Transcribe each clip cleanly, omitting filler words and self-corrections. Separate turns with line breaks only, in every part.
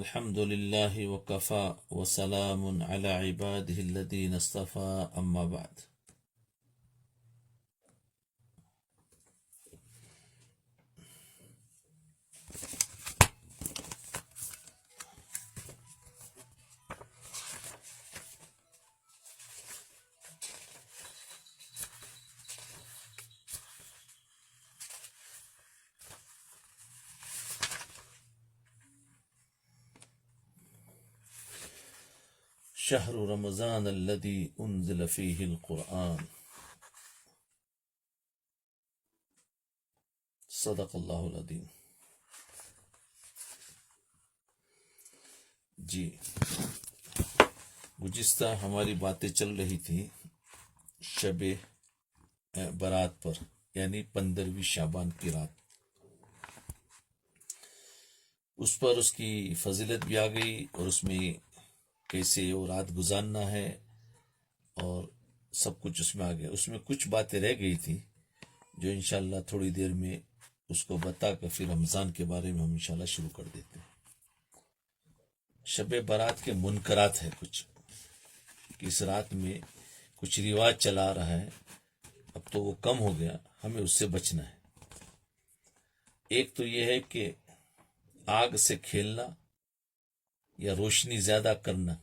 الحمد لله وكفى وسلام على عباده الذين اصطفى أما بعد. شهر رمضان الذي أنزل فيه القرآن. صدق اللہ العظیم. جی، گزشتہ ہماری باتیں چل رہی تھی شب برات پر، یعنی 15ویں شعبان کی رات. اس پر اس کی فضیلت بھی آ گئی اور اس میں کیسے وہ رات گزارنا ہے اور سب کچھ اس میں آ گیا. اس میں کچھ باتیں رہ گئی تھی جو انشاءاللہ تھوڑی دیر میں اس کو بتا کر پھر رمضان کے بارے میں ہم انشاءاللہ شروع کر دیتے ہیں. شب برات کے منکرات ہے کچھ، کہ اس رات میں کچھ رواج چلا آ رہا ہے، اب تو وہ کم ہو گیا، ہمیں اس سے بچنا ہے. ایک تو یہ ہے کہ آگ سے کھیلنا یا روشنی زیادہ کرنا.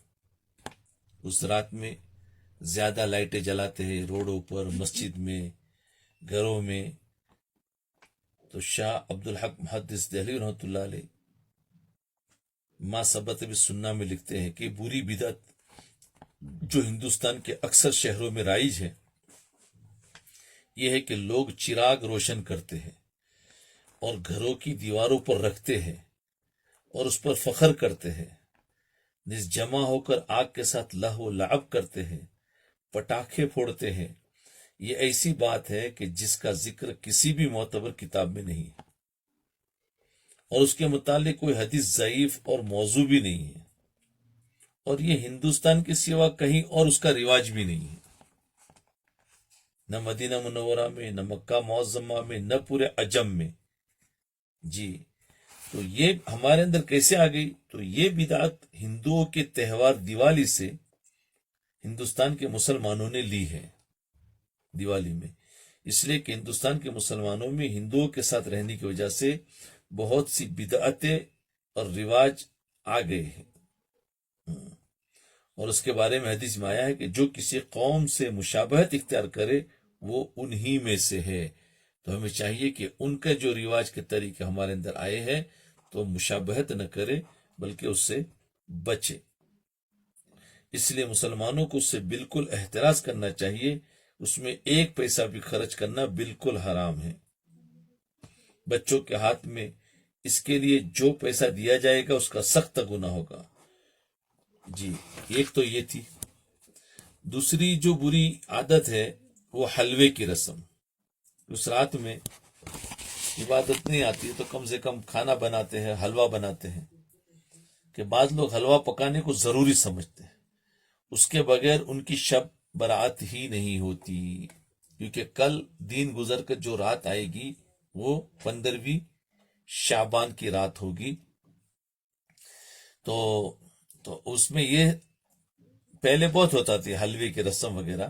اس رات میں زیادہ لائٹیں جلاتے ہیں روڈوں پر، مسجد میں، گھروں میں. تو شاہ عبدالحق محدث دہلوی رحمۃ اللہ علیہ ما ثبت بالسنہ میں لکھتے ہیں کہ بری بدعت جو ہندوستان کے اکثر شہروں میں رائج ہے یہ ہے کہ لوگ چراغ روشن کرتے ہیں اور گھروں کی دیواروں پر رکھتے ہیں اور اس پر فخر کرتے ہیں، نیز جمع ہو کر آگ کے ساتھ لہو و لعب کرتے ہیں، پٹاخے پھوڑتے ہیں. یہ ایسی بات ہے کہ جس کا ذکر کسی بھی معتبر کتاب میں نہیں ہے اور اس کے متعلق کوئی حدیث ضعیف اور موضوع بھی نہیں ہے، اور یہ ہندوستان کے سوا کہیں اور اس کا رواج بھی نہیں ہے، نہ مدینہ منورہ میں، نہ مکہ معظمہ میں، نہ پورے عجم میں. جی، تو یہ ہمارے اندر کیسے آ گئی؟ تو یہ بدعت ہندوؤں کے تہوار دیوالی سے ہندوستان کے مسلمانوں نے لی ہے. دیوالی میں اس لیے کہ ہندوستان کے مسلمانوں میں ہندوؤں کے ساتھ رہنے کی وجہ سے بہت سی بدعتیں اور رواج آ گئے ہیں، اور اس کے بارے میں حدیث میں آیا ہے کہ جو کسی قوم سے مشابہت اختیار کرے وہ انہی میں سے ہے. تو ہمیں چاہیے کہ ان کا جو رواج کے طریقے ہمارے اندر آئے ہیں تو مشابہت نہ کرے بلکہ اس سے بچے. اس لیے مسلمانوں کو اس سے بالکل احتراز کرنا چاہیے. اس میں ایک پیسہ بھی خرچ کرنا بالکل حرام ہے. بچوں کے ہاتھ میں اس کے لیے جو پیسہ دیا جائے گا اس کا سخت گناہ ہوگا. جی، ایک تو یہ تھی. دوسری جو بری عادت ہے وہ حلوے کی رسم. اس رات میں عبادت نہیں آتی تو کم سے کم کھانا بناتے ہیں، حلوہ بناتے ہیں، کہ بعض لوگ حلوہ پکانے کو ضروری سمجھتے ہیں. اس کے بغیر ان کی شب برات ہی نہیں ہوتی، کیونکہ کل دن گزر کر جو رات آئے گی وہ 15ویں شعبان کی رات ہوگی. تو اس میں یہ پہلے بہت ہوتا تھی حلوے کی رسم وغیرہ،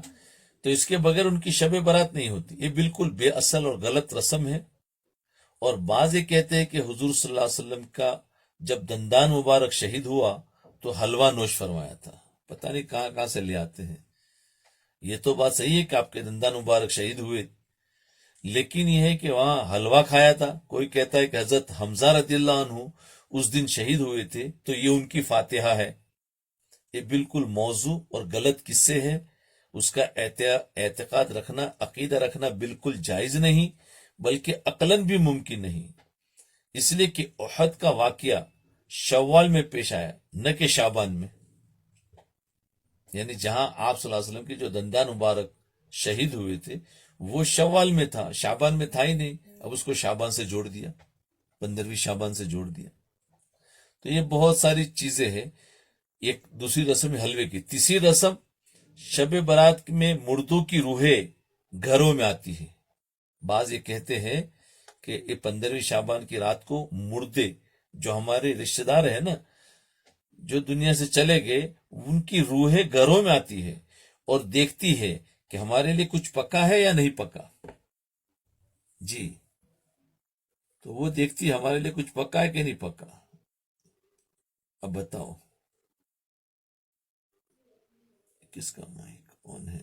تو اس کے بغیر ان کی شب برات نہیں ہوتی. یہ بالکل بے اصل اور غلط رسم ہے. اور بعض یہ کہتے ہیں کہ حضور صلی اللہ علیہ وسلم کا جب دندان مبارک شہید ہوا تو حلوہ نوش فرمایا تھا. پتہ نہیں کہاں کہاں سے لے آتے ہیں. یہ تو بات صحیح ہے کہ آپ کے دندان مبارک شہید ہوئے، لیکن یہ ہے کہ وہاں حلوہ کھایا تھا. کوئی کہتا ہے کہ حضرت حمزہ رضی اللہ عنہ اس دن شہید ہوئے تھے تو یہ ان کی فاتحہ ہے. یہ بالکل موضوع اور غلط قصے ہیں. اس کا اعتقاد رکھنا، عقیدہ رکھنا بالکل جائز نہیں، بلکہ عقلاً بھی ممکن نہیں. اس لیے کہ احد کا واقعہ شوال میں پیش آیا، نہ کہ شعبان میں. یعنی جہاں آپ صلی اللہ علیہ وسلم کے جو دندان مبارک شہید ہوئے تھے وہ شوال میں تھا، شعبان میں تھا ہی نہیں. اب اس کو شعبان سے جوڑ دیا، 15ویں شعبان سے جوڑ دیا. تو یہ بہت ساری چیزیں ہیں. ایک دوسری رسم حلوے کی. تیسری رسم شب برات میں مردوں کی روحیں گھروں میں آتی ہے. بعض یہ کہتے ہیں کہ یہ 15ویں شعبان کی رات کو مردے جو ہمارے رشتہ دار ہیں نا، جو دنیا سے چلے گئے ان کی روحیں گھروں میں آتی ہے اور دیکھتی ہے کہ ہمارے لیے کچھ پکا ہے یا نہیں پکا. جی تو وہ دیکھتی ہے ہمارے لیے کچھ پکا ہے کہ نہیں پکا. اب بتاؤ کس کا مائک آن ہے؟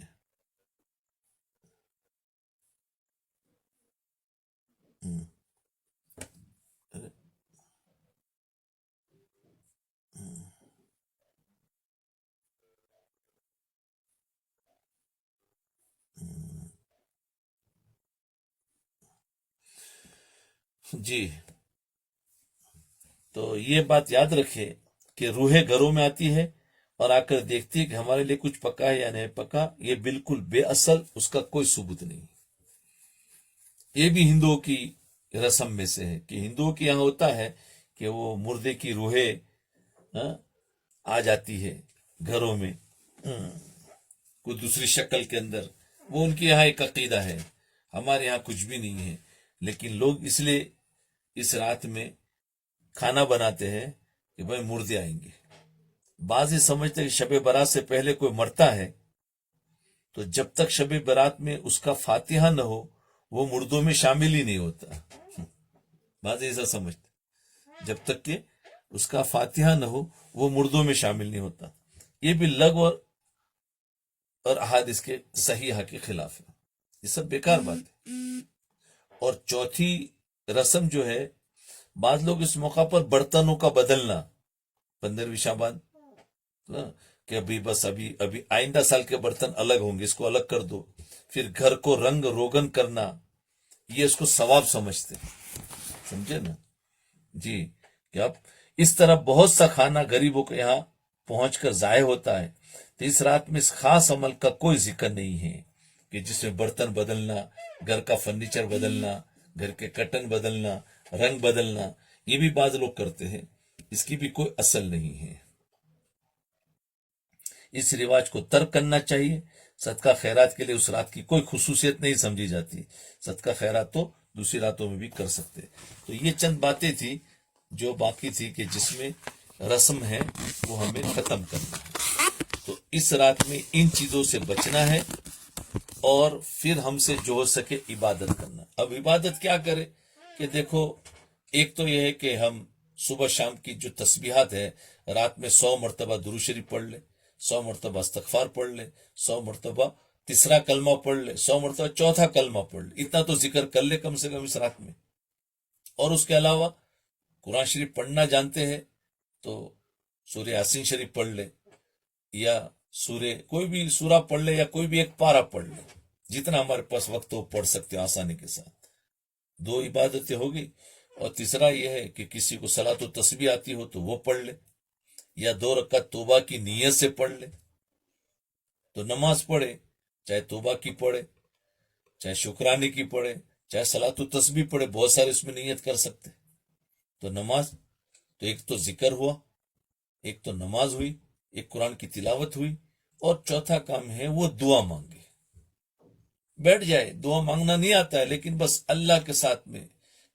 ارے جی تو یہ بات یاد رکھے کہ روحیں گھروں میں آتی ہے اور آ کر دیکھتی ہے کہ ہمارے لیے کچھ پکا ہے یا نہیں پکا. یہ بالکل بے اصل، اس کا کوئی ثبوت نہیں. یہ بھی ہندوؤں کی رسم میں سے ہے کہ ہندوؤں کے یہاں ہوتا ہے کہ وہ مردے کی روحیں آ جاتی ہے گھروں میں کوئی دوسری شکل کے اندر. وہ ان کے یہاں ایک عقیدہ ہے، ہمارے یہاں کچھ بھی نہیں ہے. لیکن لوگ اس لیے اس رات میں کھانا بناتے ہیں کہ بھائی مردے آئیں گے. بعض یہ سمجھتے ہیں کہ شب برات سے پہلے کوئی مرتا ہے تو جب تک شب برات میں اس کا فاتحہ نہ ہو وہ مردوں میں شامل ہی نہیں ہوتا. بعض ایسا سمجھتے جب تک کہ اس کا فاتحہ نہ ہو وہ مردوں میں شامل نہیں ہوتا. یہ بھی لغو اور احادیث کے صحیحہ کے خلاف ہے. یہ سب بیکار بات ہے. اور چوتھی رسم جو ہے، بعض لوگ اس موقع پر برتنوں کا بدلنا 15ویں شعبان کہ ابھی آئندہ سال کے برتن الگ ہوں گے، اس کو الگ کر دو. پھر گھر کو رنگ روگن کرنا، یہ اس کو ثواب سمجھتے، سمجھے نا. جی کہ اب اس طرح بہت سا کھانا غریبوں کے یہاں پہنچ کر ضائع ہوتا ہے. تو اس رات میں اس خاص عمل کا کوئی ذکر نہیں ہے کہ جس میں برتن بدلنا، گھر کا فرنیچر بدلنا، گھر کے کٹن بدلنا، رنگ بدلنا، یہ بھی بعض لوگ کرتے ہیں. اس کی بھی کوئی اصل نہیں ہے. اس رواج کو ترک کرنا چاہیے. صدقہ خیرات کے لیے اس رات کی کوئی خصوصیت نہیں سمجھی جاتی. صدقہ خیرات تو دوسری راتوں میں بھی کر سکتے. تو یہ چند باتیں تھی جو باقی تھی کہ جس میں رسم ہے وہ ہمیں ختم کرنا ہے. تو اس رات میں ان چیزوں سے بچنا ہے اور پھر ہم سے جو ہو سکے عبادت کرنا. اب عبادت کیا کرے کہ دیکھو، ایک تو یہ ہے کہ ہم صبح شام کی جو تسبیحات ہے رات میں 100 مرتبہ درود شریف پڑھ لے، 100 مرتبہ استغفار پڑھ لے، 100 مرتبہ تیسرا کلمہ پڑھ لے، 100 مرتبہ چوتھا کلمہ پڑھ لے. اتنا تو ذکر کر لے کم سے کم اس رات میں. اور اس کے علاوہ قرآن شریف پڑھنا جانتے ہیں تو سورہ یاسین شریف پڑھ لے یا کوئی بھی سورہ پڑھ لے یا کوئی بھی ایک پارہ پڑھ لے. جتنا ہمارے پاس وقت ہو پڑھ سکتے آسانی کے ساتھ. 2 عبادتیں ہو گئی. اور تیسرا یہ ہے کہ کسی کو صلاۃ و تسبیح آتی ہو تو وہ پڑھ لے یا 2 رکعت توبہ کی نیت سے پڑھ لے. تو نماز پڑھے، چاہے توبہ کی پڑھے، چاہے شکرانے کی پڑھے، چاہے صلاۃ و تسبیح پڑھے، بہت سارے اس میں نیت کر سکتے. تو نماز تو ایک تو ذکر ہوا، ایک تو نماز ہوئی، ایک قرآن کی تلاوت ہوئی، اور چوتھا کام ہے وہ دعا مانگے. بیٹھ جائے. دعا مانگنا نہیں آتا ہے لیکن بس اللہ کے ساتھ میں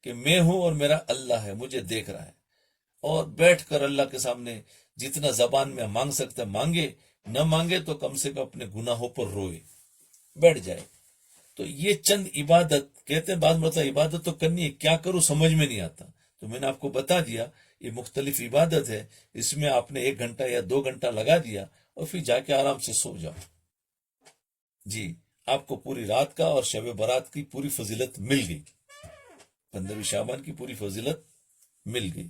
کہ میں ہوں اور میرا اللہ ہے، مجھے دیکھ رہا ہے. اور بیٹھ کر اللہ کے سامنے جتنا زبان میں مانگ سکتا مانگے، نہ مانگے تو کم سے کم اپنے گناہوں پر روئے، بیٹھ جائے. تو یہ چند عبادت کہتے ہیں. بعض مرتبہ عبادت تو کرنی ہے، کیا کروں سمجھ میں نہیں آتا. تو میں نے آپ کو بتا دیا یہ مختلف عبادت ہے. اس میں آپ نے 1 گھنٹہ یا 2 گھنٹہ لگا دیا اور پھر جا کے آرام سے سو جاؤ. جی آپ کو پوری رات کا اور شب برات کی پوری فضیلت مل گئی. 15ویں شعبان کی پوری فضیلت مل گئی.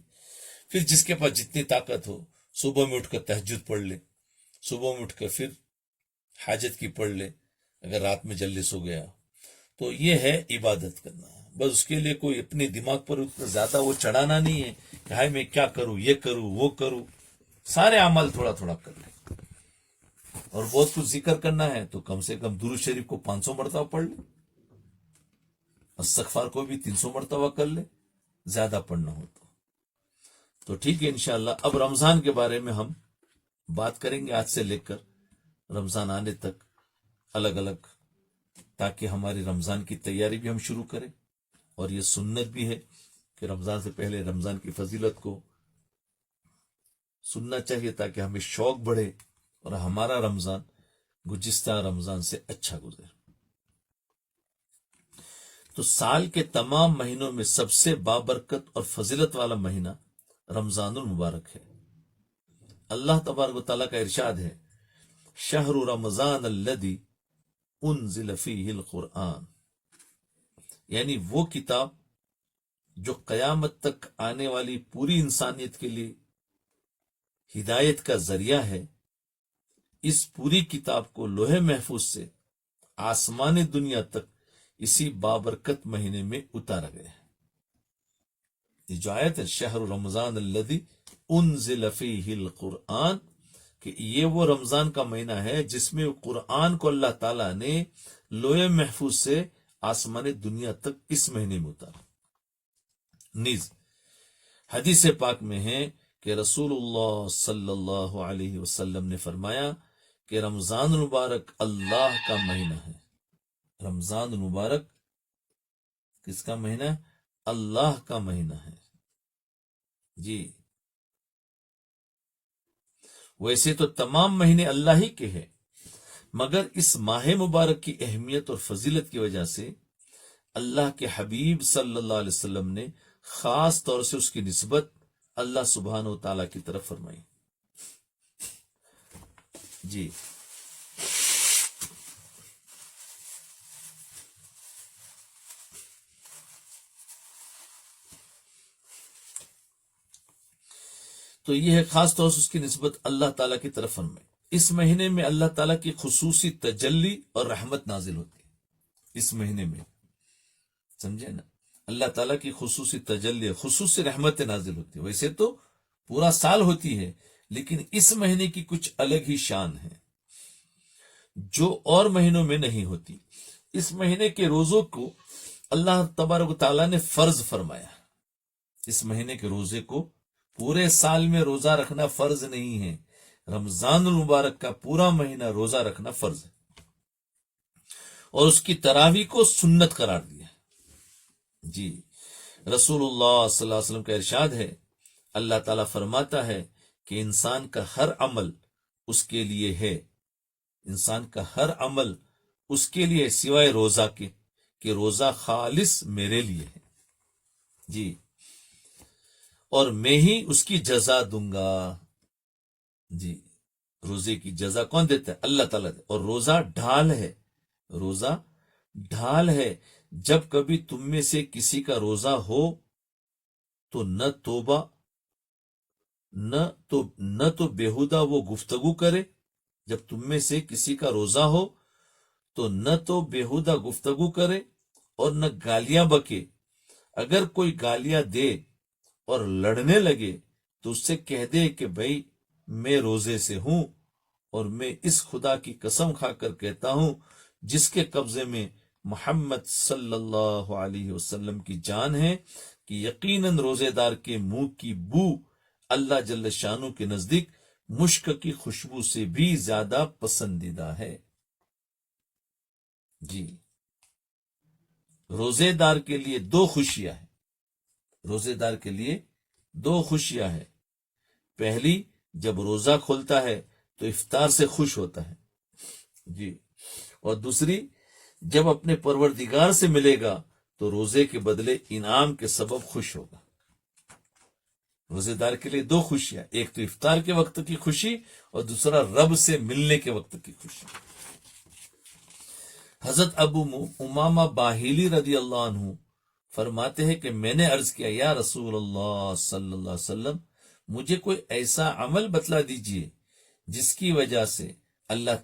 پھر جس کے پاس جتنی طاقت ہو صبح میں اٹھ کر تہجد پڑھ لے، صبح میں اٹھ کر پھر حاجت کی پڑھ لے اگر رات میں جلدی سو گیا. تو یہ ہے عبادت کرنا. بس اس کے لیے کوئی اپنے دماغ پر اتنا زیادہ وہ چڑھانا نہیں ہے کہ ہائے میں کیا کروں، یہ کروں وہ کروں. سارے اعمال تھوڑا تھوڑا کر لے. اور بہت کچھ ذکر کرنا ہے تو کم سے کم درود شریف کو 500 مرتبہ پڑھ لے، استغفار کو بھی 300 مرتبہ کر لے، زیادہ پڑھنا ہو تو ٹھیک ہے. انشاءاللہ اب رمضان کے بارے میں ہم بات کریں گے آج سے لے کر رمضان آنے تک الگ الگ، تاکہ ہماری رمضان کی تیاری بھی ہم شروع کریں. اور یہ سنت بھی ہے کہ رمضان سے پہلے رمضان کی فضیلت کو سننا چاہیے تاکہ ہمیں شوق بڑھے اور ہمارا رمضان گزشتہ رمضان سے اچھا گزرے۔ تو سال کے تمام مہینوں میں سب سے بابرکت اور فضیلت والا مہینہ رمضان المبارک ہے۔ اللہ تبارک و تعالیٰ کا ارشاد ہے، شہر رمضان الذی انزل فیہ القرآن، یعنی وہ کتاب جو قیامت تک آنے والی پوری انسانیت کے لیے ہدایت کا ذریعہ ہے، اس پوری کتاب کو لوح محفوظ سے آسمان دنیا تک اسی بابرکت مہینے میں اتارا گیا ہے۔ یہ جو آیت ہے شہر رمضان الذی انزل فیہ القرآن، کہ یہ وہ رمضان کا مہینہ ہے جس میں قرآن کو اللہ تعالیٰ نے لوح محفوظ سے آسمان دنیا تک اس مہینے میں اتارا۔ نیز حدیث پاک میں ہے کہ رسول اللہ صلی اللہ علیہ وسلم نے فرمایا کہ رمضان المبارک اللہ کا مہینہ ہے۔ رمضان المبارک کس کا مہینہ ہے؟ اللہ کا مہینہ ہے۔ جی، ویسے تو تمام مہینے اللہ ہی کے ہیں، مگر اس ماہ مبارک کی اہمیت اور فضیلت کی وجہ سے اللہ کے حبیب صلی اللہ علیہ وسلم نے خاص طور سے اس کی نسبت اللہ سبحانہ و تعالیٰ کی طرف فرمائی۔ جی، تو یہ ہے خاص طور سے اس کی نسبت اللہ تعالیٰ کی طرف فرمائی۔ اس مہینے میں اللہ تعالیٰ کی خصوصی تجلی اور رحمت نازل ہوتی ہے۔ اس مہینے میں سمجھے نا، اللہ تعالیٰ کی خصوصی تجلی، خصوصی رحمت نازل ہوتی ہے۔ ویسے تو پورا سال ہوتی ہے، لیکن اس مہینے کی کچھ الگ ہی شان ہے جو اور مہینوں میں نہیں ہوتی۔ اس مہینے کے روزوں کو اللہ تبارک و تعالیٰ نے فرض فرمایا۔ اس مہینے کے روزے کو پورے سال میں روزہ رکھنا فرض نہیں ہے، رمضان المبارک کا پورا مہینہ روزہ رکھنا فرض ہے، اور اس کی تراویح کو سنت قرار دیا۔ جی، رسول اللہ صلی اللہ علیہ وسلم کا ارشاد ہے، اللہ تعالیٰ فرماتا ہے کہ انسان کا ہر عمل اس کے لیے ہے، انسان کا ہر عمل اس کے لیے سوائے روزہ کے، کہ روزہ خالص میرے لیے ہے۔ جی، اور میں ہی اس کی جزا دوں گا۔ جی، روزے کی جزا کون دیتا ہے؟ اللہ تعالیٰ دیتا ہے۔ اور روزہ ڈھال ہے، روزہ ڈھال ہے۔ جب کبھی تم میں سے کسی کا روزہ ہو تو نہ تو بےہودہ وہ گفتگو کرے۔ جب تم میں سے کسی کا روزہ ہو تو نہ تو بےہودہ گفتگو کرے اور نہ گالیاں بکے۔ اگر کوئی گالیاں دے اور لڑنے لگے تو اس سے کہہ دے کہ بھائی میں روزے سے ہوں، اور میں اس خدا کی قسم کھا کر کہتا ہوں جس کے قبضے میں محمد صلی اللہ علیہ وسلم کی جان ہے، کہ یقیناً روزے دار کے منہ کی بو اللہ جل شانہ کے نزدیک مشک کی خوشبو سے بھی زیادہ پسندیدہ ہے۔ جی، روزے دار کے لیے دو خوشیاں ہیں، روزے دار کے لیے دو خوشیاں ہیں۔ پہلی، جب روزہ کھولتا ہے تو افطار سے خوش ہوتا ہے۔ جی، اور دوسری، جب اپنے پروردگار سے ملے گا تو روزے کے بدلے انعام کے سبب خوش ہوگا۔ روزے دار کے لیے دو خوشیاں، ایک تو افطار کے وقت کی خوشی اور دوسرا رب سے ملنے کے وقت کی خوشی۔ حضرت ابو امامہ باہیلی رضی اللہ عنہ فرماتے ہیں کہ میں نے عرض کیا، یا رسول اللہ صلی اللہ علیہ وسلم، مجھے کوئی ایسا عمل بتلا دیجئے جس کی وجہ سے اللہ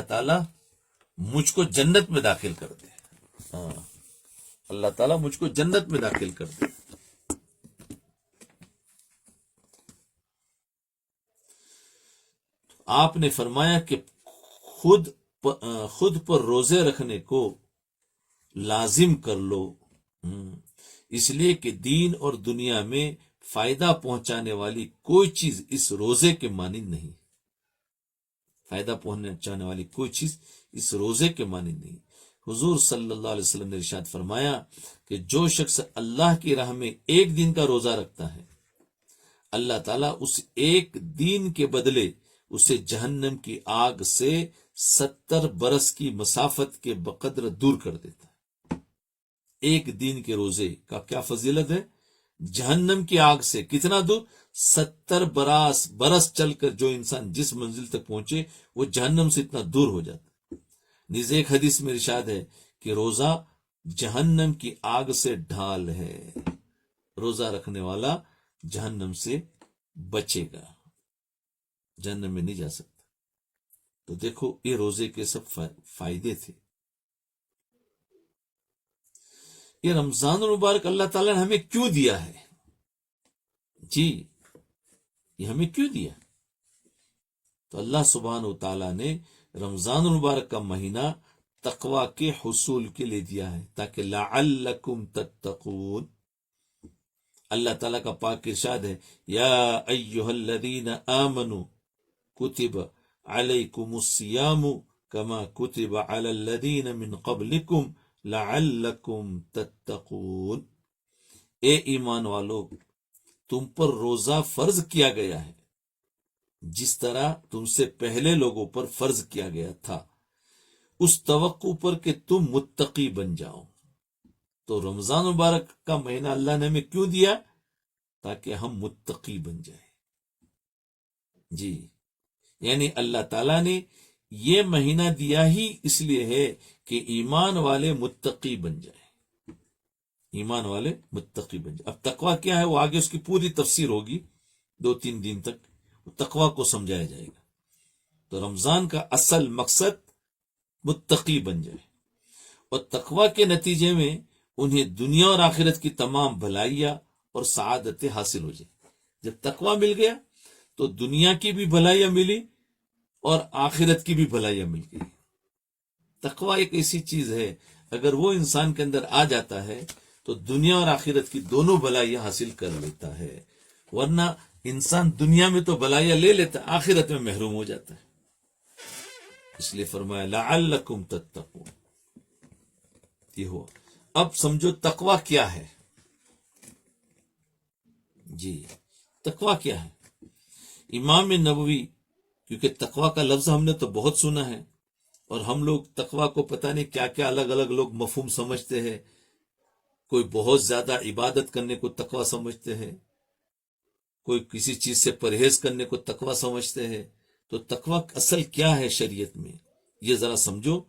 تعالیٰ مجھ کو جنت میں داخل کر دے۔ اللہ تعالیٰ مجھ کو جنت میں داخل کر دے۔ آپ نے فرمایا کہ خود پر روزے رکھنے کو لازم کر لو، اس لیے کہ دین اور دنیا میں فائدہ پہنچانے والی کوئی چیز اس روزے کے مانند نہیں، فائدہ پہنچانے والی کوئی چیز اس روزے کے مانند نہیں۔ حضور صلی اللہ علیہ وسلم نے ارشاد فرمایا کہ جو شخص اللہ کی راہ میں ایک دن کا روزہ رکھتا ہے اللہ تعالیٰ اس ایک دین کے بدلے اسے جہنم کی آگ سے 70 برس کی مسافت کے بقدر دور کر دیتا ہے۔ ایک دن کے روزے کا کیا فضیلت ہے؟ جہنم کی آگ سے کتنا دور؟ 70 برس چل کر جو انسان جس منزل تک پہنچے وہ جہنم سے اتنا دور ہو جاتا ہے۔ نیز ایک حدیث میں ارشاد ہے کہ روزہ جہنم کی آگ سے ڈھال ہے، روزہ رکھنے والا جہنم سے بچے گا، جہنم میں نہیں جا سکتا۔ تو دیکھو یہ روزے کے سب فائدے تھے۔ یہ رمضان المبارک اللہ تعالیٰ نے ہمیں کیوں دیا ہے؟ جی یہ ہمیں کیوں دیا؟ تو اللہ سبحانہ و تعالیٰ نے رمضان المبارک کا مہینہ تقوی کے حصول کے لیے دیا ہے، تاکہ لعلکم تتقون۔ اللہ تعالیٰ کا پاک ارشاد ہے، یا ایہا الذین آمنوا کتب علیکم الصیام کما کتب علی الذین من قبلکم لعلکم تتقون۔ اے ایمان والو، تم پر روزہ فرض کیا گیا ہے جس طرح تم سے پہلے لوگوں پر فرض کیا گیا تھا، اس توقع پر کہ تم متقی بن جاؤ۔ تو رمضان مبارک کا مہینہ اللہ نے ہمیں کیوں دیا؟ تاکہ ہم متقی بن جائیں۔ جی یعنی اللہ تعالیٰ نے یہ مہینہ دیا ہی اس لیے ہے کہ ایمان والے متقی بن جائیں، ایمان والے متقی بن جائیں۔ اب تقوی کیا ہے وہ آگے اس کی پوری تفسیر ہوگی، 2-3 دن تک تقوی کو سمجھایا جائے گا۔ تو رمضان کا اصل مقصد متقی بن جائے، اور تقوی کے نتیجے میں انہیں دنیا اور آخرت کی تمام بھلائیاں اور سعادتیں حاصل ہو جائیں۔ جب تقوی مل گیا تو دنیا کی بھی بھلائیاں ملی اور آخرت کی بھی بھلائیاں مل گئی۔ تقوی ایک ایسی چیز ہے، اگر وہ انسان کے اندر آ جاتا ہے تو دنیا اور آخرت کی دونوں بھلائیاں حاصل کر لیتا ہے، ورنہ انسان دنیا میں تو بھلائیاں لے لیتا، آخرت میں محروم ہو جاتا ہے۔ اس لیے فرمایا لعلکم تتقون۔ یہ ہوا۔ اب سمجھو تقوی کیا ہے۔ جی تقوی کیا ہے؟ امام نووی، کیونکہ تقوی کا لفظ ہم نے تو بہت سنا ہے، اور ہم لوگ تقوی کو پتہ نہیں کیا کیا الگ الگ لوگ مفہوم سمجھتے ہیں۔ کوئی بہت زیادہ عبادت کرنے کو تقوی سمجھتے ہیں، کوئی کسی چیز سے پرہیز کرنے کو تقوی سمجھتے ہیں۔ تو تقوی اصل کیا ہے شریعت میں، یہ ذرا سمجھو۔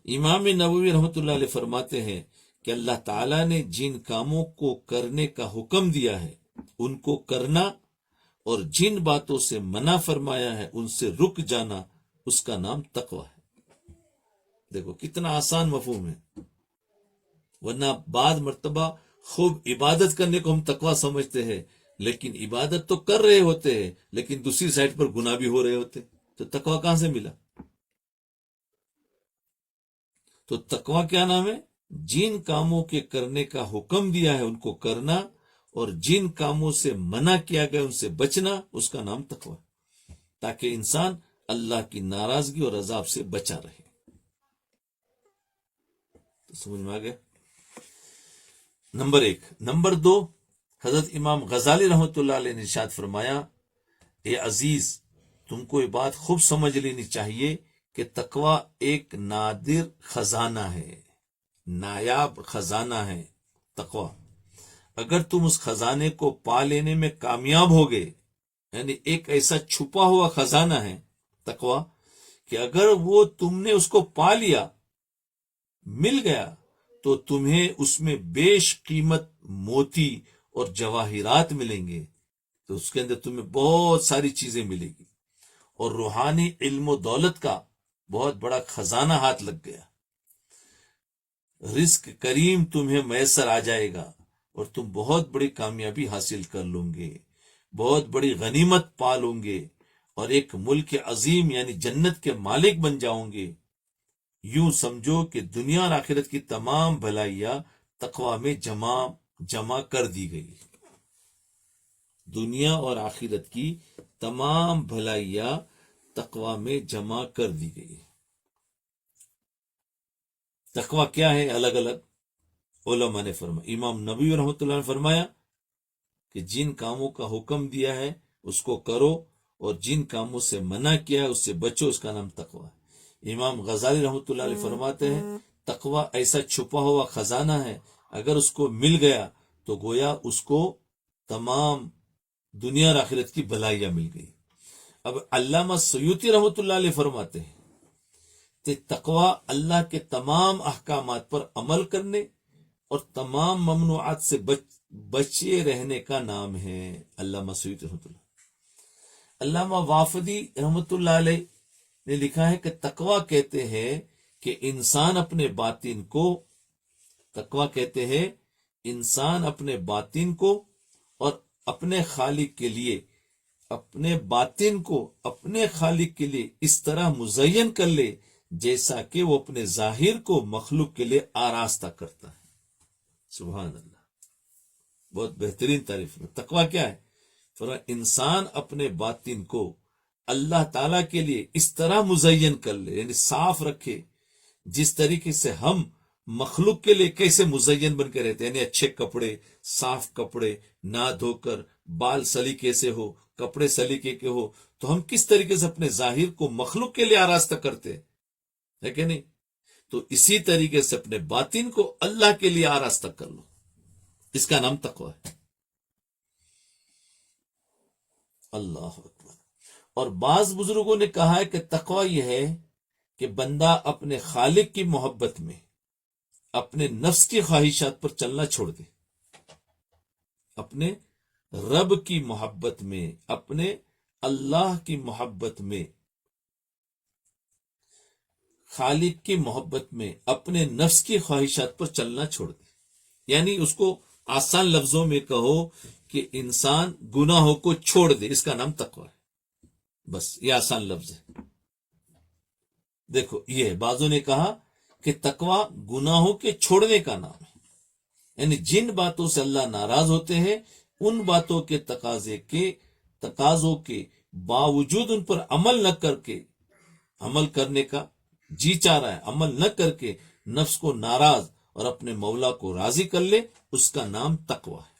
امام نووی رحمۃ اللہ علیہ فرماتے ہیں کہ اللہ تعالیٰ نے جن کاموں کو کرنے کا حکم دیا ہے ان کو کرنا، اور جن باتوں سے منع فرمایا ہے ان سے رک جانا، اس کا نام تقوی ہے۔ دیکھو کتنا آسان مفہوم ہے، ورنہ بعض مرتبہ خوب عبادت کرنے کو ہم تقوی سمجھتے ہیں، لیکن عبادت تو کر رہے ہوتے ہیں لیکن دوسری سائڈ پر گناہ بھی ہو رہے ہوتے، تو تقوی کہاں سے ملا؟ تو تقوی کیا نام ہے؟ جن کاموں کے کرنے کا حکم دیا ہے ان کو کرنا، اور جن کاموں سے منع کیا گیا ان سے بچنا، اس کا نام تقوی، تاکہ انسان اللہ کی ناراضگی اور عذاب سے بچا رہے۔ تو سمجھ میں آ گیا؟ نمبر 1۔ نمبر 2، حضرت امام غزالی رحمۃ اللہ علیہ نے ارشاد فرمایا، اے عزیز، تم کو یہ بات خوب سمجھ لینی چاہیے کہ تقوی ایک نادر خزانہ ہے، نایاب خزانہ ہے تقوی۔ اگر تم اس خزانے کو پا لینے میں کامیاب ہو گئے، یعنی ایک ایسا چھپا ہوا خزانہ ہے تقوی کہ اگر وہ تم نے اس کو پا لیا، مل گیا، تو تمہیں اس میں بیش قیمت موتی اور جواہرات ملیں گے، تو اس کے اندر تمہیں بہت ساری چیزیں ملے گی، اور روحانی علم و دولت کا بہت بڑا خزانہ ہاتھ لگ گیا، رزق کریم تمہیں میسر آ جائے گا، اور تم بہت بڑی کامیابی حاصل کر لوں گے، بہت بڑی غنیمت پا لوں گے، اور ایک ملک عظیم یعنی جنت کے مالک بن جاؤں گے۔ یوں سمجھو کہ دنیا اور آخرت کی تمام بھلائیاں تقوی میں جمع کر دی گئی، دنیا اور آخرت کی تمام بھلائیاں تقوی میں جمع کر دی گئی۔ تقوی کیا ہے؟ الگ الگ علماء نے فرمایا۔ امام نبوی رحمۃ اللہ نے فرمایا کہ جن کاموں کا حکم دیا ہے اس کو کرو اور جن کاموں سے منع کیا ہے اس سے بچو، اس کا نام تقوی ہے۔ امام غزالی رحمۃ اللہ علیہ فرماتے ہیں تقوی ایسا چھپا ہوا خزانہ ہے، اگر اس کو مل گیا تو گویا اس کو تمام دنیا اور آخرت کی بھلائیاں مل گئی۔ اب علامہ سیوطی رحمۃ اللہ علیہ فرماتے ہیں کہ تقوی اللہ کے تمام احکامات پر عمل کرنے اور تمام ممنوعات سے بچے رہنے کا نام ہے۔ علامہ سیوطی رحمۃ اللہ۔ علامہ وافدی رحمۃ اللہ علیہ نے لکھا ہے کہ تقوی کہتے ہیں کہ انسان اپنے باطن کو، تقوی کہتے ہیں انسان اپنے باطن کو اور اپنے خالق کے لیے، اپنے باطن کو اپنے خالق کے لیے اس طرح مزین کر لے جیسا کہ وہ اپنے ظاہر کو مخلوق کے لیے آراستہ کرتا ہے۔ سبحان اللہ، بہت بہترین تعریف ہے۔ تقوی کیا ہے؟ انسان اپنے باطن کو اللہ تعالی کے لیے اس طرح مزین کر لے، یعنی صاف رکھے، جس طریقے سے ہم مخلوق کے لیے کیسے مزین بن کے رہتے ہیں، یعنی اچھے کپڑے، صاف کپڑے، نہ دھو کر، بال سلیقے سے ہو، کپڑے سلیقے کے ہو، تو ہم کس طریقے سے اپنے ظاہر کو مخلوق کے لیے آراستہ کرتے ہے کہ نہیں؟ تو اسی طریقے سے اپنے باطن کو اللہ کے لیے آراستہ کر لو، اس کا نام تقوی ہے۔ اللہ اکبر۔ اور بعض بزرگوں نے کہا ہے کہ تقوی یہ ہے کہ بندہ اپنے خالق کی محبت میں اپنے نفس کی خواہشات پر چلنا چھوڑ دے، اپنے رب کی محبت میں، اپنے اللہ کی محبت میں، خالق کی محبت میں اپنے نفس کی خواہشات پر چلنا چھوڑ دے۔ یعنی اس کو آسان لفظوں میں کہو کہ انسان گناہوں کو چھوڑ دے، اس کا نام تقوی ہے۔ بس یہ آسان لفظ ہے۔ دیکھو یہ بعضوں نے کہا کہ تقوی گناہوں کے چھوڑنے کا نام ہے، یعنی جن باتوں سے اللہ ناراض ہوتے ہیں ان باتوں کے تقاضوں کے باوجود ان پر عمل نہ کر کے، عمل کرنے کا جی چاہ رہا ہے، عمل نہ کر کے نفس کو ناراض اور اپنے مولا کو راضی کر لے، اس کا نام تقوی ہے۔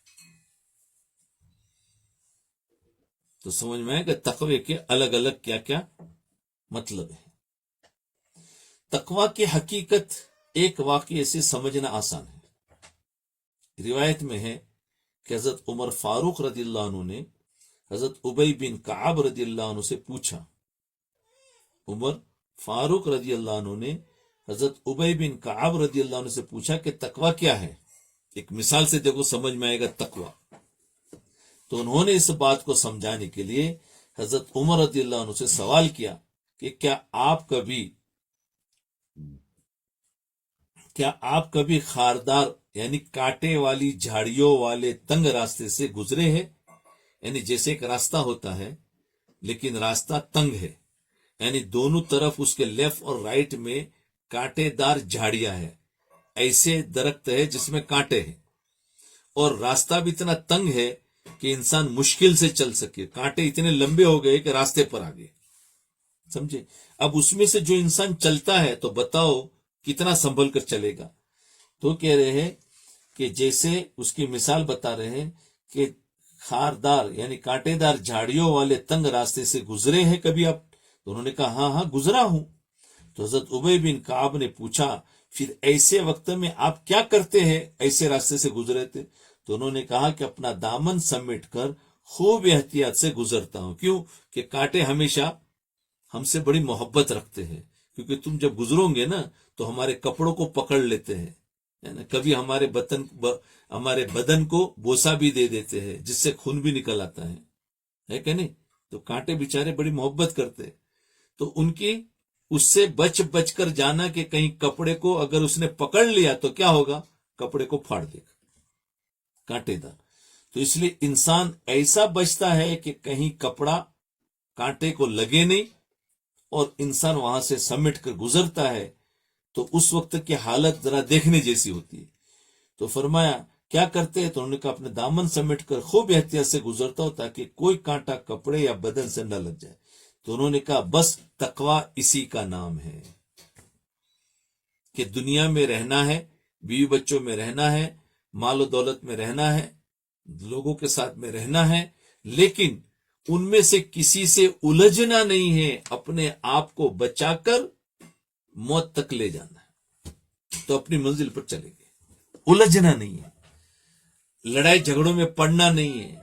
تو سمجھ میں آئے کہ تقوی کے الگ الگ کیا کیا مطلب ہے۔ تقوی کی حقیقت ایک واقعے سے سمجھنا آسان ہے۔ روایت میں ہے کہ حضرت عمر فاروق رضی اللہ عنہ نے حضرت ابی بن کعب رضی اللہ عنہ سے پوچھا، عمر فاروق رضی اللہ عنہ نے حضرت ابی بن کعب رضی اللہ عنہ سے پوچھا کہ تقوی کیا ہے؟ ایک مثال سے دیکھو سمجھ میں آئے گا تقوی۔ تو انہوں نے اس بات کو سمجھانے کے لیے حضرت عمر رضی اللہ عنہ سے سوال کیا کہ کیا آپ کبھی خاردار یعنی کانٹے والی جھاڑیوں والے تنگ راستے سے گزرے ہیں؟ یعنی جیسے ایک راستہ ہوتا ہے لیکن راستہ تنگ ہے، یعنی دونوں طرف اس کے لیفٹ اور رائٹ میں کانٹے دار جھاڑیاں ہیں، ایسے درخت ہے جس میں کانٹے ہیں، اور راستہ بھی اتنا تنگ ہے کہ انسان مشکل سے چل سکے، کانٹے اتنے لمبے ہو گئے کہ راستے پر آ گئے، سمجھے؟ اب اس میں سے جو انسان چلتا ہے تو بتاؤ کتنا سنبھل کر چلے گا؟ تو کہہ رہے ہیں کہ جیسے اس کی مثال بتا رہے ہیں کہ خاردار یعنی کانٹے دار جھاڑیوں والے تنگ راستے سے گزرے ہیں کبھی آپ؟ تو انہوں نے کہا ہاں گزرا ہوں۔ تو حضرت ابی بن کعب نے پوچھا پھر ایسے وقت میں آپ کیا کرتے ہیں؟ ایسے راستے سے گزرے تھے تو انہوں نے کہا کہ اپنا دامن سمیٹ کر خوب احتیاط سے گزرتا ہوں۔ کیوں کہ کانٹے ہمیشہ ہم سے بڑی محبت رکھتے ہیں، کیونکہ تم جب گزرو گے نا تو ہمارے کپڑوں کو پکڑ لیتے ہیں، کبھی ہمارے بدن کو بوسا بھی دے دیتے ہیں جس سے خون بھی نکل آتا ہے کہ نہیں؟ تو کانٹے بیچارے بڑی محبت کرتے ہیں، تو ان کی اس سے بچ کر جانا کہ کہیں کپڑے کو اگر اس نے پکڑ لیا تو کیا ہوگا؟ کپڑے کو پھاڑ دے گا کانٹے دار۔ تو اس لیے انسان ایسا بچتا ہے کہ کہیں کپڑا کانٹے کو لگے نہیں، اور انسان وہاں سے سمیٹ کر گزرتا ہے تو اس وقت کی حالت ذرا دیکھنے جیسی ہوتی ہے۔ تو فرمایا کیا کرتے ہیں؟ تو انہوں نے کہا اپنے دامن سمیٹ کر خوب احتیاط سے گزرتا ہو تاکہ کوئی کانٹا کپڑے یا بدن سے نہ لگ جائے۔ تو انہوں نے کہا بس تقوی اسی کا نام ہے کہ دنیا میں رہنا ہے، بیوی بچوں میں رہنا ہے، مال و دولت میں رہنا ہے، لوگوں کے ساتھ میں رہنا ہے، لیکن ان میں سے کسی سے الجھنا نہیں ہے، اپنے آپ کو بچا کر موت تک لے جانا ہے تو اپنی منزل پر چلے گئے۔ الجھنا نہیں ہے، لڑائی جھگڑوں میں پڑنا نہیں ہے،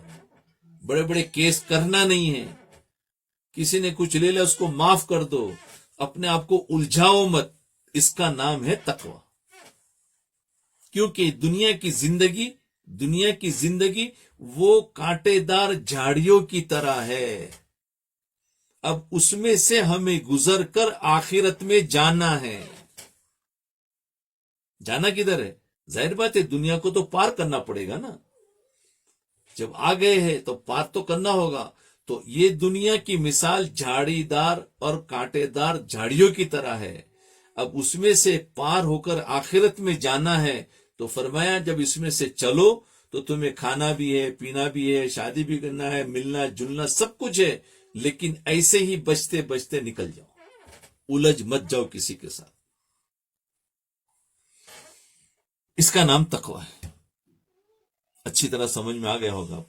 بڑے بڑے کیس کرنا نہیں ہے، کسی نے کچھ لے لیا اس کو معاف کر دو، اپنے آپ کو الجھاؤ مت، اس کا نام ہے تقوی۔ کیونکہ دنیا کی زندگی وہ کانٹے دار جھاڑیوں کی طرح ہے، اب اس میں سے ہمیں گزر کر آخرت میں جانا ہے۔ جانا کدھر ہے؟ ظاہر بات ہے دنیا کو تو پار کرنا پڑے گا نا، جب آ گئے ہیں تو پار تو کرنا ہوگا۔ تو یہ دنیا کی مثال جھاڑی دار اور کانٹے دار جھاڑیوں کی طرح ہے، اب اس میں سے پار ہو کر آخرت میں جانا ہے، تو فرمایا جب اس میں سے چلو تو تمہیں کھانا بھی ہے، پینا بھی ہے، شادی بھی کرنا ہے، ملنا جلنا سب کچھ ہے، لیکن ایسے ہی بچتے بچتے نکل جاؤ، الجھ مت جاؤ کسی کے ساتھ۔ اس کا نام تقوی ہے۔ اچھی طرح سمجھ میں آ گیا ہوگا۔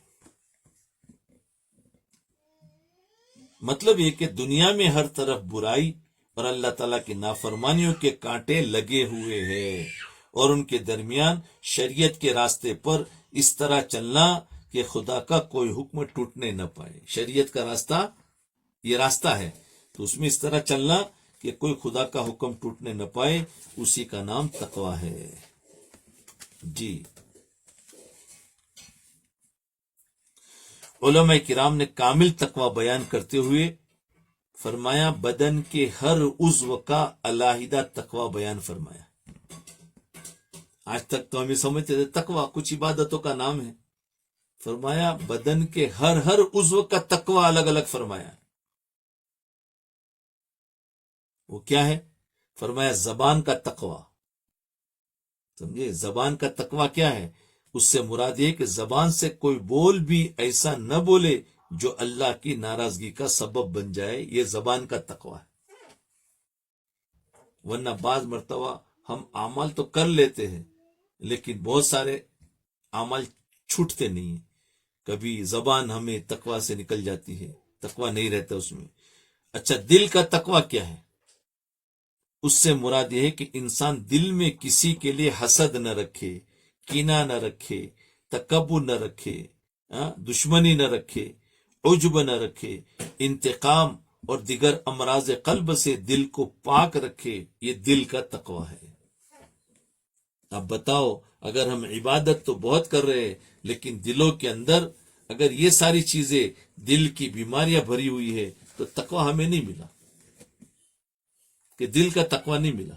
مطلب یہ کہ دنیا میں ہر طرف برائی اور اللہ تعالیٰ کی نافرمانیوں کے کانٹے لگے ہوئے ہیں، اور ان کے درمیان شریعت کے راستے پر اس طرح چلنا کہ خدا کا کوئی حکم ٹوٹنے نہ پائے۔ شریعت کا راستہ یہ راستہ ہے، تو اس میں اس طرح چلنا کہ کوئی خدا کا حکم ٹوٹنے نہ پائے، اسی کا نام تقوی ہے۔ جی، علماء کرام نے کامل تقوی بیان کرتے ہوئے فرمایا بدن کے ہر عضو کا علیحدہ تقوی بیان فرمایا۔ آج تک تو ہمیں سمجھتے تھے تقوی کچھ عبادتوں کا نام ہے، فرمایا بدن کے ہر عضو کا تقوی الگ الگ فرمایا۔ وہ کیا ہے؟ فرمایا زبان کا تقوی۔ سمجھے زبان کا تقوی کیا ہے؟ اس سے مراد یہ کہ زبان سے کوئی بول بھی ایسا نہ بولے جو اللہ کی ناراضگی کا سبب بن جائے، یہ زبان کا تقوی ہے۔ ورنہ بعض مرتبہ ہم اعمال تو کر لیتے ہیں، لیکن بہت سارے اعمال چھوٹتے نہیں ہیں، کبھی زبان ہمیں تقوی سے نکل جاتی ہے، تقوی نہیں رہتا اس میں۔ اچھا، دل کا تقوی کیا ہے؟ اس سے مراد یہ ہے کہ انسان دل میں کسی کے لیے حسد نہ رکھے، کینہ نہ رکھے، تکبر نہ رکھے، دشمنی نہ رکھے، عجب نہ رکھے، انتقام اور دیگر امراض قلب سے دل کو پاک رکھے، یہ دل کا تقوی ہے۔ اب بتاؤ، اگر ہم عبادت تو بہت کر رہے ہیں، لیکن دلوں کے اندر اگر یہ ساری چیزیں دل کی بیماریاں بھری ہوئی ہے تو تقوی ہمیں نہیں ملا، کہ دل کا تقوی نہیں ملا۔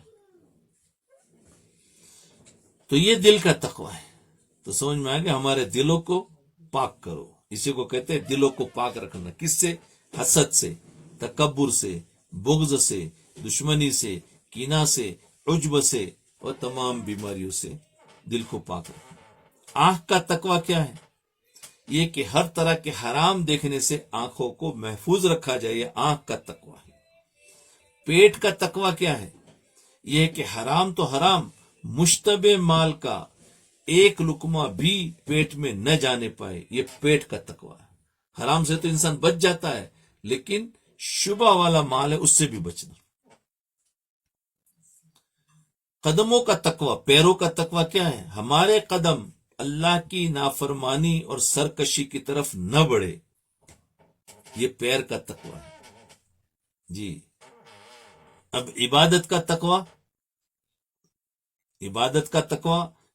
تو یہ دل کا تقوی ہے۔ تو سمجھ میں آ گیا، ہمارے دلوں کو پاک کرو، اسی کو کہتے ہیں دلوں کو پاک رکھنا۔ کس سے؟ حسد سے، تکبر سے، بغض سے، دشمنی سے، کینہ سے، عجب سے اور تمام بیماریوں سے دل کو پاک رکھنا۔ آنکھ کا تقوی کیا ہے؟ یہ کہ ہر طرح کے حرام دیکھنے سے آنکھوں کو محفوظ رکھا جائے، یہ آنکھ کا تقوی ہے۔ پیٹ کا تقوی کیا ہے؟ یہ کہ حرام تو حرام، مشتبہ مال کا ایک لقمہ بھی پیٹ میں نہ جانے پائے، یہ پیٹ کا تقوی ہے۔ حرام سے تو انسان بچ جاتا ہے، لیکن شبہ والا مال ہے اس سے بھی بچنا۔ قدموں کا تقوی، پیروں کا تقوی کیا ہے؟ ہمارے قدم اللہ کی نافرمانی اور سرکشی کی طرف نہ بڑھے، یہ پیر کا تقوی ہے۔ جی، اب عبادت کا تقوی،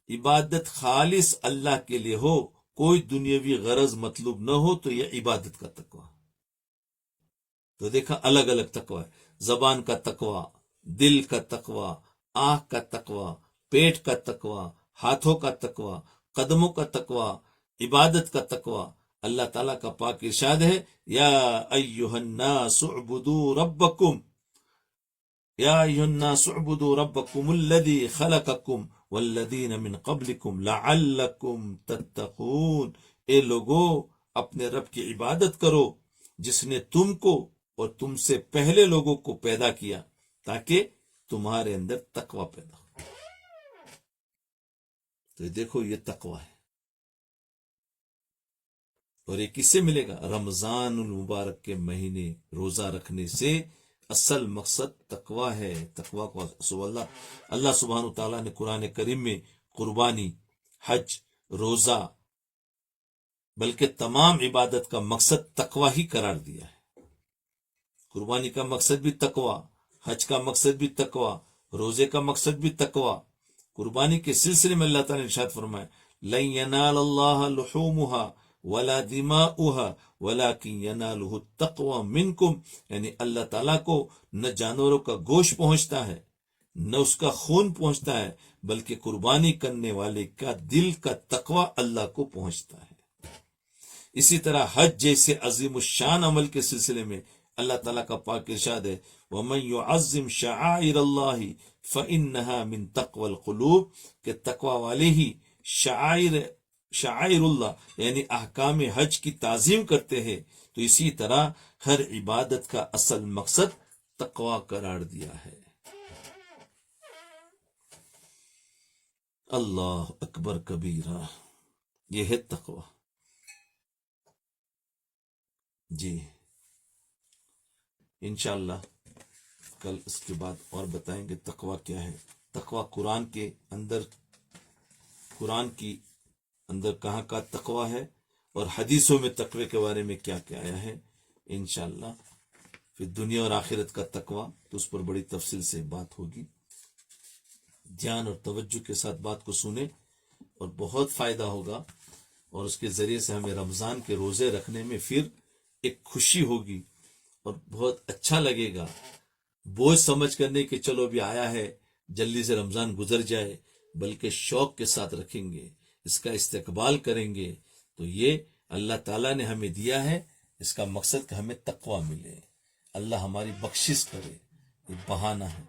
عبادت خالص اللہ کے لیے ہو، کوئی دنیاوی غرض مطلوب نہ ہو، تو یہ عبادت کا تقوی۔ تو دیکھا الگ الگ تقوی ہے، زبان کا تقوی، دل کا تقوی، آنکھ کا تقوی، پیٹ کا تقوی، ہاتھوں کا تقوی، قدموں کا تقوی، عبادت کا تقوی۔ اللہ تعالیٰ کا پاک ارشاد ہے، یا ایھا الناس اعبدوا ربکم، یا ایھا الناس اعبدوا ربکم الذی خلقکم والذین من قبلکم لعلکم تتقون۔ اے لوگو، اپنے رب کی عبادت کرو جس نے تم کو اور تم سے پہلے لوگوں کو پیدا کیا تاکہ تمہارے اندر تقوی پیدا ہو۔ تو دیکھو یہ تقوی ہے۔ اور یہ کس سے ملے گا؟ رمضان المبارک کے مہینے روزہ رکھنے سے اصل مقصد تقوی ہے. تقوی کو اللہ سبحانہ تعالیٰ نے قرآن کریم میں قربانی، حج، روزہ، بلکہ تمام عبادت کا مقصد تقوی ہی قرار دیا ہے. قربانی کا مقصد بھی تقوی، حج کا مقصد بھی تقوی، روزے کا مقصد بھی تقوی. قربانی کے سلسلے میں اللہ تعالیٰ نے ارشاد فرمایا لن ینال اللہ لحومها ولا دماؤها ولکن ینالہ التقوی منکم، یعنی اللہ تعالیٰ کو نہ جانوروں کا گوشت پہنچتا ہے نہ اس کا خون پہنچتا ہے، بلکہ قربانی کرنے والے کا دل کا تقوی اللہ کو پہنچتا ہے. اسی طرح حج جیسے عظیم الشان عمل کے سلسلے میں اللہ تعالیٰ کا پاک ارشاد ہے وَمَن يُعَظِّمْ شَعَائِرَ اللَّهِ فَإِنَّهَا مِن تَقْوَى الْقُلُوبِ، کہ تقوی والے ہی شعائر اللہ یعنی احکام حج کی تعظیم کرتے ہیں. تو اسی طرح ہر عبادت کا اصل مقصد تقوی قرار دیا ہے. اللہ اکبر کبیرہ، یہ ہے تقوی. جی انشاءاللہ کل اس کے بعد اور بتائیں گے تقوی کیا ہے. تقوی قرآن کے اندر کہاں کا تقوی ہے اور حدیثوں میں تقوی کے بارے میں کیا کیا آیا ہے. انشاءاللہ پھر دنیا اور آخرت کا تقوی تو اس پر بڑی تفصیل سے بات ہوگی. دھیان اور توجہ کے ساتھ بات کو سنیں اور بہت فائدہ ہوگا، اور اس کے ذریعے سے ہمیں رمضان کے روزے رکھنے میں پھر ایک خوشی ہوگی اور بہت اچھا لگے گا. بوجھ سمجھ کرنے کہ چلو ابھی آیا ہے جلدی سے رمضان گزر جائے، بلکہ شوق کے ساتھ رکھیں گے، اس کا استقبال کریں گے. تو یہ اللہ تعالیٰ نے ہمیں دیا ہے، اس کا مقصد کہ ہمیں تقوی ملے. اللہ ہماری بخشش کرے، یہ بہانہ ہے.